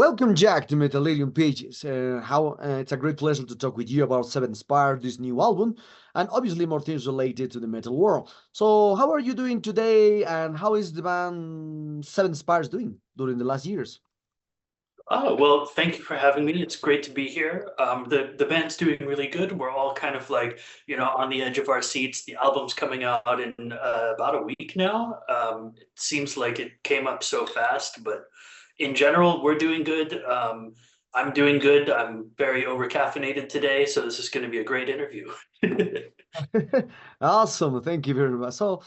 Welcome, Jack, to Metallurium Pages. It's a great pleasure to talk with you about Seven Spires, this new album, and obviously more things related to the metal world. So, how are you doing today, and how is the band Seven Spires doing during the last years? Oh, well, thank you for having me. It's great to be here. The band's doing really good. We're all kind of like, on the edge of our seats. The album's coming out in about a week now. It seems like it came up so fast, but in general, we're doing good. I'm doing good. I'm very over caffeinated today, so this is going to be a great interview. Awesome, thank you very much. So,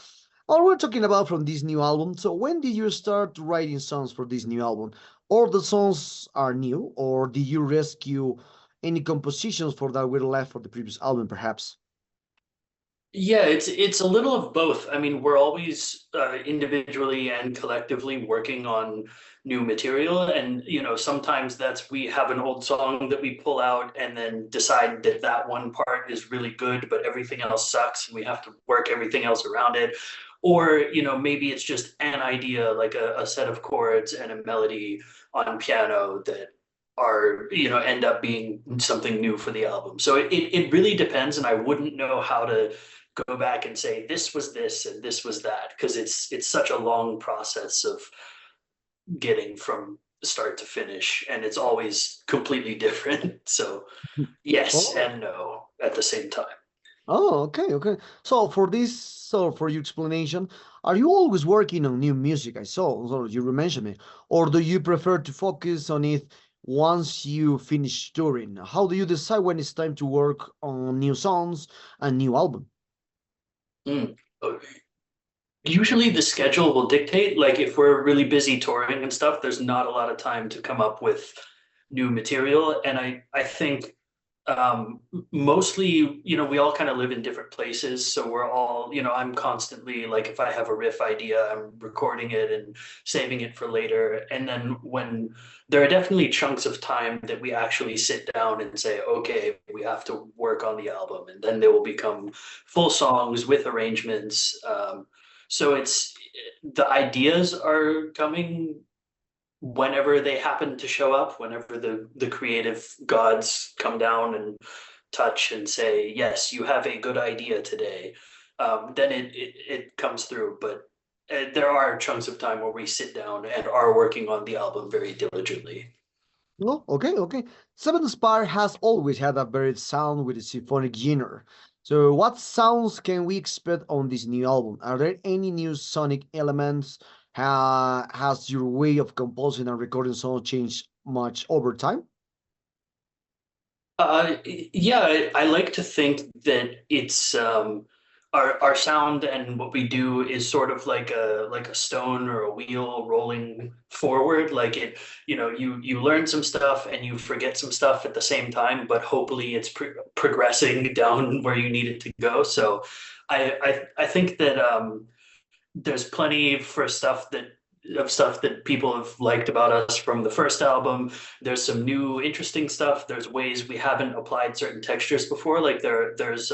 all we're talking about from this new album. So, when did you start writing songs for this new album? Or the songs are new, or did you rescue any compositions for that were left for the previous album, perhaps? Yeah, it's a little of both. I mean, we're always individually and collectively working on new material, and sometimes that's we have an old song that we pull out and then decide that that one part is really good, but everything else sucks, and we have to work everything else around it. Or maybe it's just an idea, like a set of chords and a melody on piano that are end up being something new for the album. So it really depends, and I wouldn't know how to go back and say this was this and this was that because it's such a long process of getting from start to finish, and it's always completely different. So yes Oh, and no at the same time. oh, okay, okay. So for this, so for your explanation, are you always working on new music? I saw, so you mentioned it, or do you prefer to focus on it once you finish touring? How do you decide when it's time to work on new songs and new album? Mm. Usually the schedule will dictate, like if we're really busy touring and stuff, there's not a lot of time to come up with new material. And I think mostly, we all kind of live in different places. So we're all, I'm constantly like, if I have a riff idea, I'm recording it and saving it for later. And then when there are definitely chunks of time that we actually sit down and say, okay, we have to work on the album. And then they will become full songs with arrangements. So the ideas are coming whenever they happen to show up, whenever the creative gods come down and touch and say, yes, you have a good idea today, then it comes through. But there are chunks of time where we sit down and are working on the album very diligently. Oh, okay, okay. Seven Spire has always had a varied sound with the symphonic genre. So, what sounds can we expect on this new album? Are there any new sonic elements? Has your way of composing and recording songs changed much over time? Yeah, I like to think that it's our sound and what we do is sort of like a stone or a wheel rolling forward. Like you learn some stuff and you forget some stuff at the same time, but hopefully it's progressing down where you need it to go. So I think that there's plenty for stuff that people have liked about us from the first album. There's some new interesting stuff. There's ways we haven't applied certain textures before. Like there's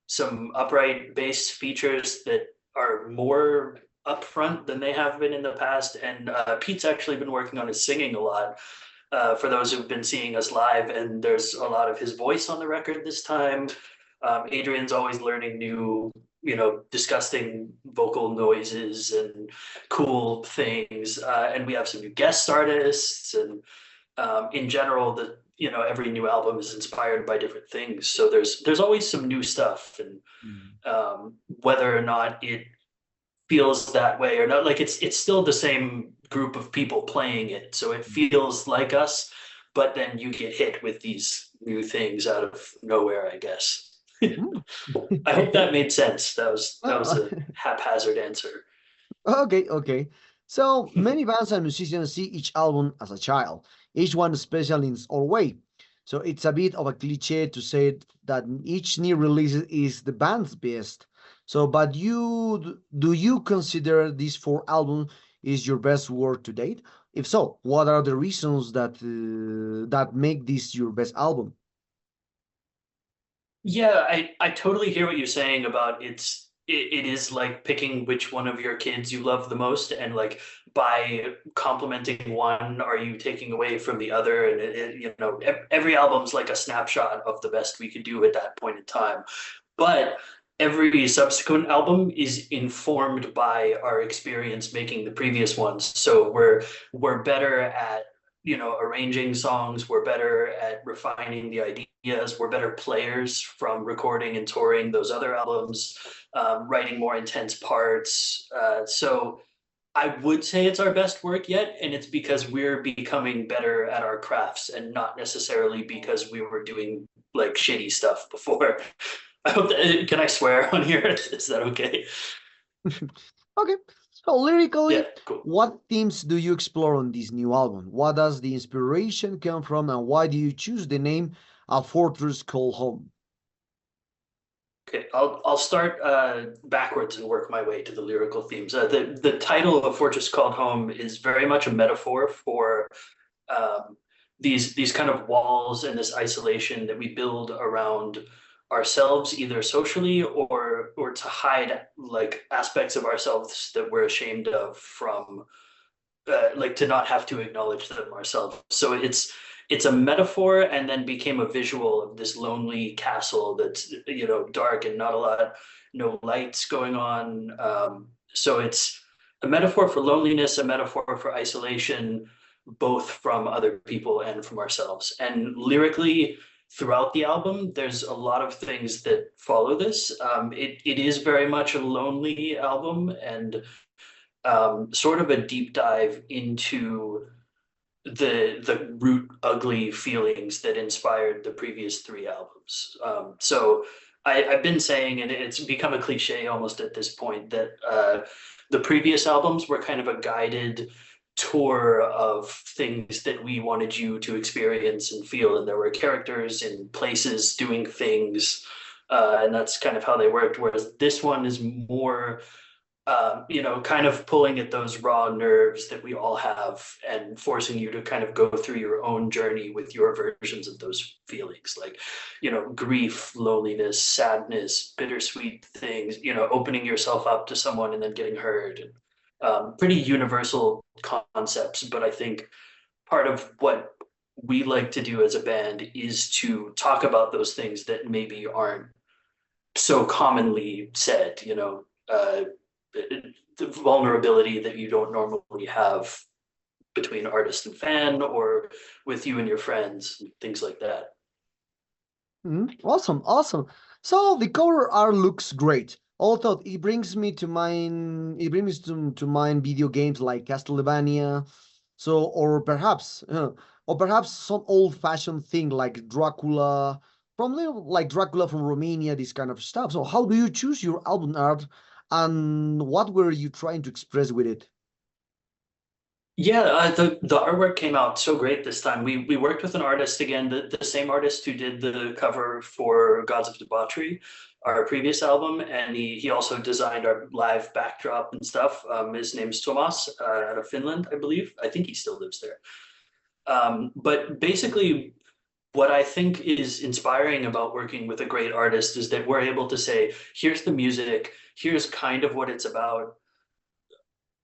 some upright bass features that are more upfront than they have been in the past. And Pete's actually been working on his singing a lot. For those who've been seeing us live, and there's a lot of his voice on the record this time. Adrian's always learning new, disgusting vocal noises and cool things. And we have some new guest artists, and in general, every new album is inspired by different things. So there's always some new stuff, and Mm. whether or not it feels that way or not, like it's still the same group of people playing it, so it feels like us. But then you get hit with these new things out of nowhere, I guess. Mm. I hope that made sense. That was Oh, a haphazard answer. okay, okay. So many bands and musicians see each album as a child, each one special in its own way. So it's a bit of a cliche to say that each new release is the band's best. So, but do you consider these four albums is your best work to date? If so, what are the reasons that make this your best album? Yeah, I totally hear what you're saying about it is like picking which one of your kids you love the most, and like by complimenting one, are you taking away from the other? And every album's like a snapshot of the best we could do at that point in time. But every subsequent album is informed by our experience making the previous ones. So we're better at arranging songs, we're better at refining the ideas, we're better players from recording and touring those other albums, writing more intense parts. So I would say it's our best work yet, and it's because we're becoming better at our crafts and not necessarily because we were doing like shitty stuff before. I hope that, can I swear on here? Is that okay? Okay. So lyrically, Yeah, cool. what themes do you explore on this new album? What does the inspiration come from, and why do you choose the name A Fortress Called Home? Okay, I'll start backwards and work my way to the lyrical themes. The title of Fortress Called Home is very much a metaphor for um, these kind of walls and this isolation that we build around ourselves, either socially or to hide like aspects of ourselves that we're ashamed of from like to not have to acknowledge them ourselves. So it's a metaphor and then became a visual of this lonely castle that's dark and not a lot, no lights going on. So it's a metaphor for loneliness, a metaphor for isolation, both from other people and from ourselves. And lyrically, throughout the album, there's a lot of things that follow this. It is very much a lonely album and sort of a deep dive into the root ugly feelings that inspired the previous three albums. So I've been saying, and it's become a cliche almost at this point, that the previous albums were kind of a guided tour of things that we wanted you to experience and feel, and there were characters and places doing things, and that's kind of how they worked. Whereas this one is more kind of pulling at those raw nerves that we all have and forcing you to kind of go through your own journey with your versions of those feelings, like, grief, loneliness, sadness, bittersweet things, opening yourself up to someone and then getting hurt. Pretty universal concepts, but I think part of what we like to do as a band is to talk about those things that maybe aren't so commonly said, the vulnerability that you don't normally have between artist and fan or with you and your friends, things like that. Awesome, awesome. So the cover art looks great. Although it brings me to mind, to mind video games like Castlevania. So, or perhaps some old-fashioned thing like Dracula like Dracula from Romania, this kind of stuff. So, how do you choose your album art, and what were you trying to express with it? Yeah, the artwork came out so great this time. We worked with an artist again, the same artist who did the cover for Gods of Debauchery, our previous album, and he also designed our live backdrop and stuff. His name's Tomas, out of Finland, I believe. I think he still lives there. But basically, what I think is inspiring about working with a great artist is that we're able to say, here's the music, here's kind of what it's about,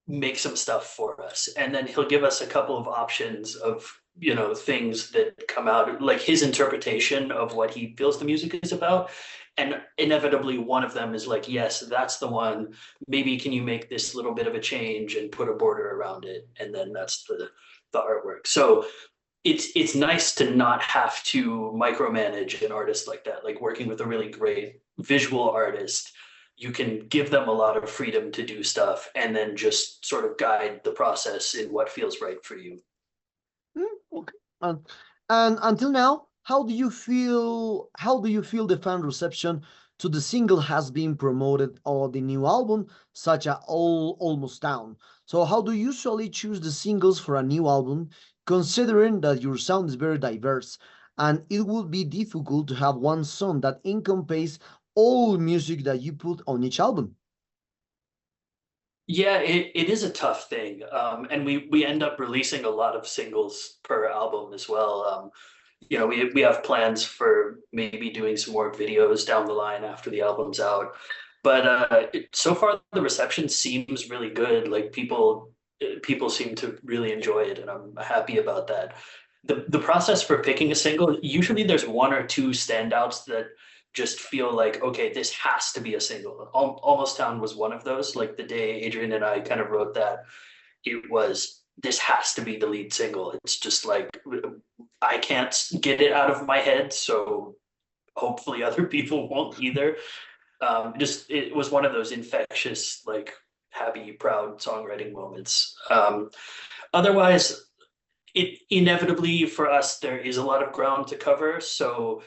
make some stuff for us, and then he'll give us a couple of options of things that come out, like his interpretation of what he feels the music is about, and inevitably one of them is like, yes, that's the one, maybe can you make this little bit of a change and put a border around it, and then that's the artwork. So it's nice to not have to micromanage an artist like that. Like working with a really great visual artist, you can give them a lot of freedom to do stuff and then just sort of guide the process in what feels right for you. Okay. And until now, how do you feel? How do you feel the fan reception to the single has been promoted on the new album, such as Almost Down? So, how do you usually choose the singles for a new album, considering that your sound is very diverse, and it would be difficult to have one song that encompasses all music that you put on each album? Yeah, it is a tough thing. And we end up releasing a lot of singles per album as well. We have plans for maybe doing some more videos down the line after the album's out. But so far the reception seems really good. Like people people seem to really enjoy it, and I'm happy about that. The process for picking a single, usually there's one or two standouts that just feel like, okay, this has to be a single. Almost Town was one of those. Like the day Adrian and I kind of wrote that, it was, this has to be the lead single. It's just like, I can't get it out of my head, so hopefully other people won't either. Just it was one of those infectious, like happy, proud songwriting moments. Otherwise, it inevitably for us there is a lot of ground to cover, so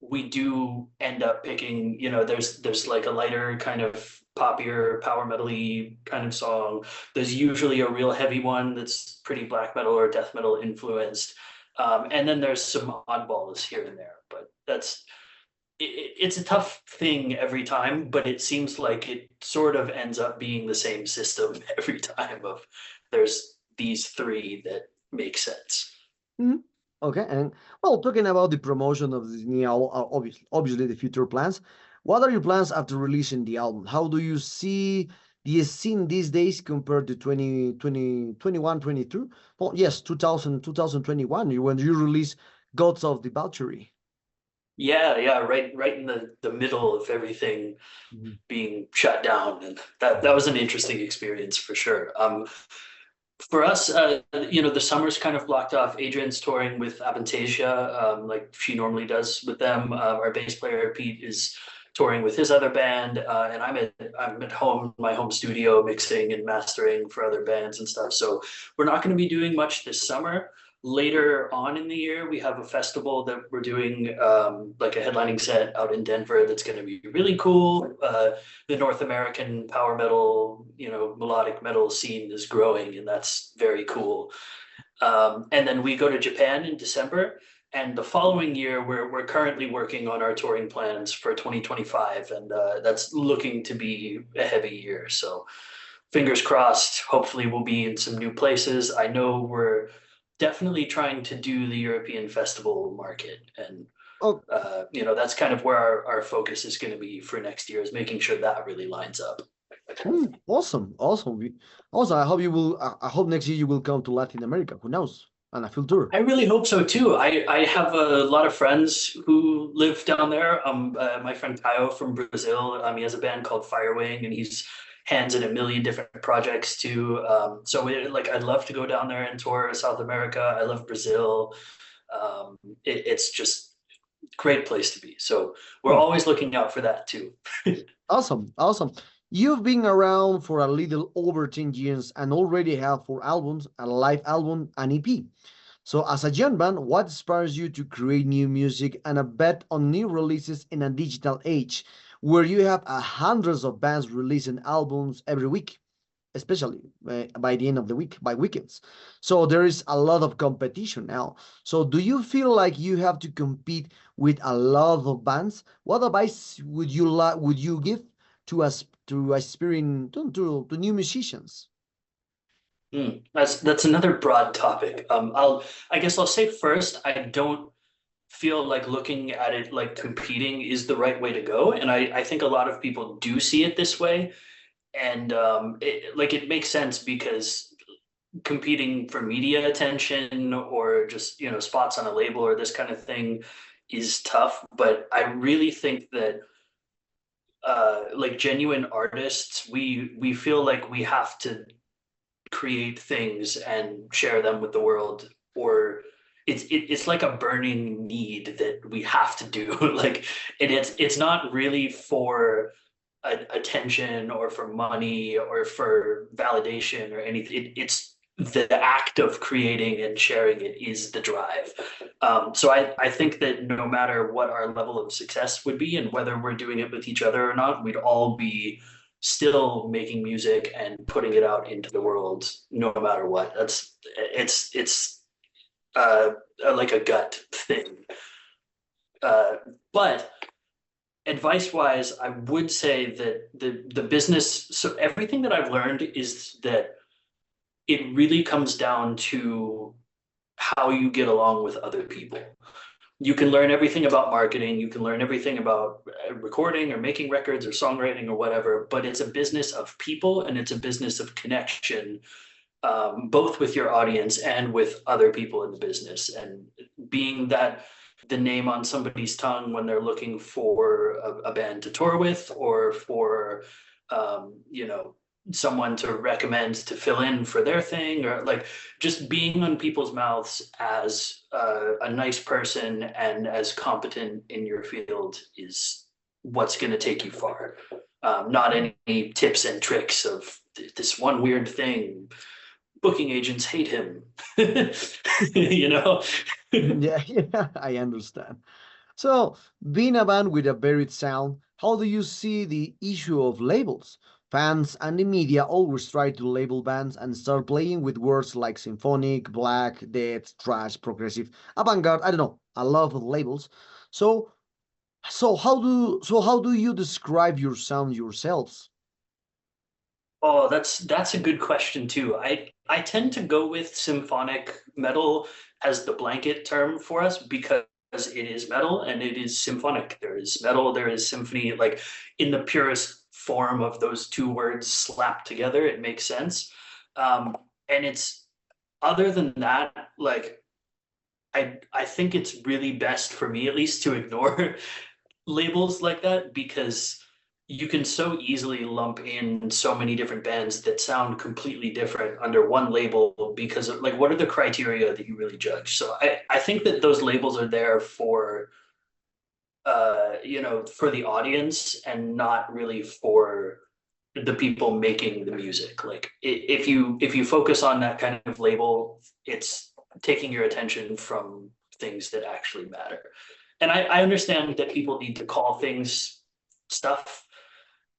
we do end up picking, there's like a lighter kind of poppier power metal-y kind of song. There's usually a real heavy one that's pretty black metal or death metal influenced. And then there's some oddballs here and there, but it's a tough thing every time, but it seems like it sort of ends up being the same system every time of there's these three that make sense. Mhm. Okay, and well, talking about the promotion of this new album, obviously the future plans. What are your plans after releasing the album? How do you see the scene these days compared to 2021, 22? Well, yes, 2021, when you release Gods of Debauchery. Yeah, right in the middle of everything Mhm. being shut down, and that was an interesting experience for sure. For us, the summer's kind of blocked off. Adrian's touring with Avantasia, like she normally does with them. Our bass player Pete is touring with his other band, and I'm at home, my home studio, mixing and mastering for other bands and stuff. So we're not going to be doing much this summer. Later on in the year, we have a festival that we're doing, like a headlining set out in Denver that's going to be really cool. The North American power metal, melodic metal scene is growing, and that's very cool. And then we go to Japan in December, and the following year we're currently working on our touring plans for 2025, and that's looking to be a heavy year. So fingers crossed. Hopefully, we'll be in some new places. I know we're definitely trying to do the European festival market, and Oh, that's kind of where our focus is going to be for next year, is making sure that really lines up. awesome, awesome. Also, I hope you will. I hope next year you will come to Latin America. Who knows? And a full tour. I really hope so too. I have a lot of friends who live down there. My friend Caio from Brazil, he has a band called Firewing, and he's hands in a million different projects too. So I'd love to go down there and tour South America. I love Brazil. It's just a great place to be. So we're Hmm. always looking out for that too. Awesome, awesome. You've been around for a little over 10 years and already have 4 albums, a live album, and EP. So, as a young band, what inspires you to create new music and a bet on new releases in a digital age where you have hundreds of bands releasing albums every week, especially by the end of the week, by weekends? So, there is a lot of competition now. So, do you feel like you have to compete with a lot of bands? What advice would you give to us to aspiring to new musicians? That's another broad topic. I guess I'll say first, I don't feel like looking at it like competing is the right way to go, and I think a lot of people do see it this way, and it makes sense because competing for media attention or just spots on a label or this kind of thing is tough. But I really think that like genuine artists, we feel like we have to create things and share them with the world, or it's like a burning need that we have to do. Like, and it's not really for attention or for money or for validation or anything. It's the act of creating and sharing it is the drive. So I think that no matter what our level of success would be and whether we're doing it with each other or not, we'd all be still making music and putting it out into the world no matter what. It's like a gut thing. But advice wise, I would say that the business, so everything that I've learned is that it really comes down to how you get along with other people. You can learn everything about marketing, you can learn everything about recording or making records or songwriting or whatever, but it's a business of people and it's a business of connection. both with your audience and with other people in the business. And being that the name on somebody's tongue when they're looking for a band to tour with, or for you know, someone to recommend to fill in for their thing, or like just being on people's mouths as a nice person and as competent in your field is what's going to take you far. Not any tips and tricks of this one weird thing. Booking agents hate him. You know? Yeah, yeah, I understand. So, being a band with a varied sound, how do you see the issue of labels? Fans and the media always try to label bands and start playing with words like symphonic, black, death, trash, progressive, avant-garde. I don't know. I love labels. So, so how do you describe your sound yourselves? Oh, that's a good question too. I tend to go with symphonic metal as the blanket term for us because it is metal and it is symphonic. There is metal, there is symphony, like in the purest form of those two words slapped together, it makes sense. And it's other than that, like I think it's really best for me at least to ignore labels like that because you can so easily lump in so many different bands that sound completely different under one label because of like what are the criteria that you really judge. So I think that those labels are there for you know, for the audience and not really for the people making the music. Like if you focus on that kind of label, it's taking your attention from things that actually matter. And I understand that people need to call things stuff.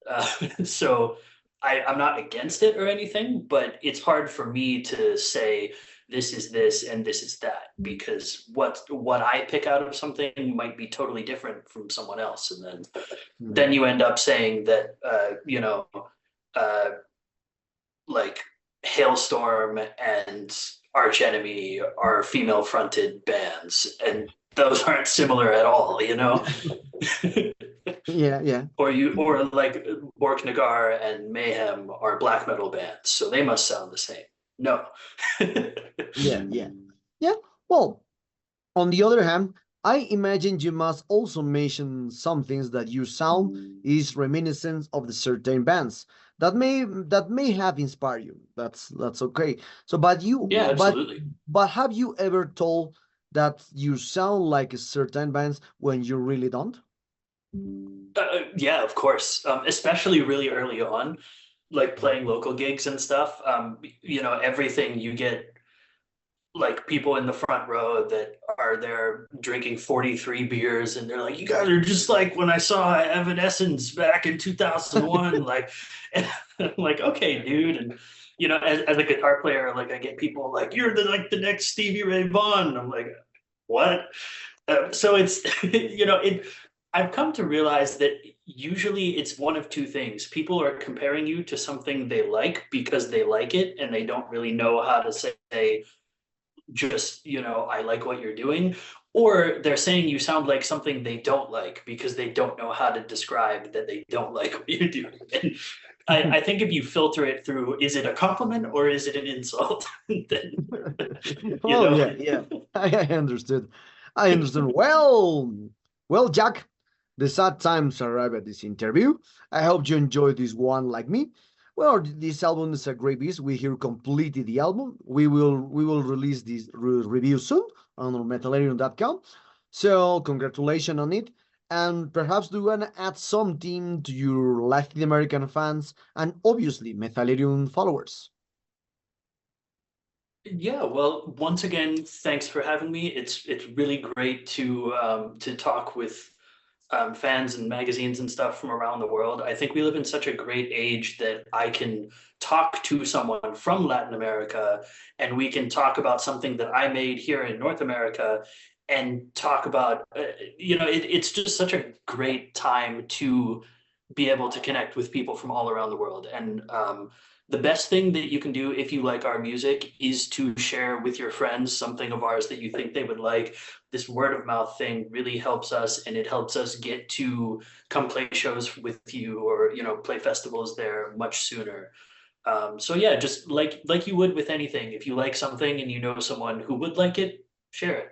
Uh, so I'm not against it or anything, but it's hard for me to say this is this and this is that because what I pick out of something might be totally different from someone else, and then Hmm. you end up saying that you know, uh, like Hailstorm and Arch Enemy are female fronted bands, and those aren't similar at all, you know. Yeah, yeah, Or like Borknagar and Mayhem are black metal bands, so they must sound the same. No. yeah, yeah, yeah. Well, on the other hand, I imagine you must also mention some things that your sound is reminiscent of the certain bands that may have inspired you. That's okay. So, but you Yeah, but absolutely. but have you ever told that you sound like a certain bands when you really don't? Yeah, of course. Especially really early on, like playing local gigs and stuff. You know, everything you get like people in the front row that are there drinking 43 beers and they're like, you guys are just like when I saw Evanescence back in 2001. Like, and I'm like, okay, dude. And, you know, as a guitar player, like I get people like, you're the like the next Stevie Ray Vaughan. I'm like, what? So it's, you know, I've come to realize that usually it's one of two things. People are comparing you to something they like because they like it and they don't really know how to say, just, you know, I like what you're doing, or they're saying you sound like something they don't like because they don't know how to describe that they don't like what you're doing. And I think if you filter it through, is it a compliment or is it an insult? Then, you Well, know. yeah, yeah. I understood. I understand. Well, Jack, the sad times arrive at this interview. I hope you enjoyed this one like me. Well, this album is a great piece. We here completed the album. We will release this review soon on metalarium.com. So congratulations on it. And perhaps do you wanna add something to your Latin American fans and obviously Metalarium followers? Yeah, well, once again, thanks for having me. It's really great to talk with fans and magazines and stuff from around the world. I think we live in such a great age that I can talk to someone from Latin America and we can talk about something that I made here in North America and talk about, you know, it's just such a great time to be able to connect with people from all around the world. And the best thing that you can do if you like our music is to share with your friends something of ours that you think they would like. This word of mouth thing really helps us, and it helps us get to come play shows with you or, you know, play festivals there much sooner. So yeah, just like you would with anything, if you like something and you know someone who would like it, share it.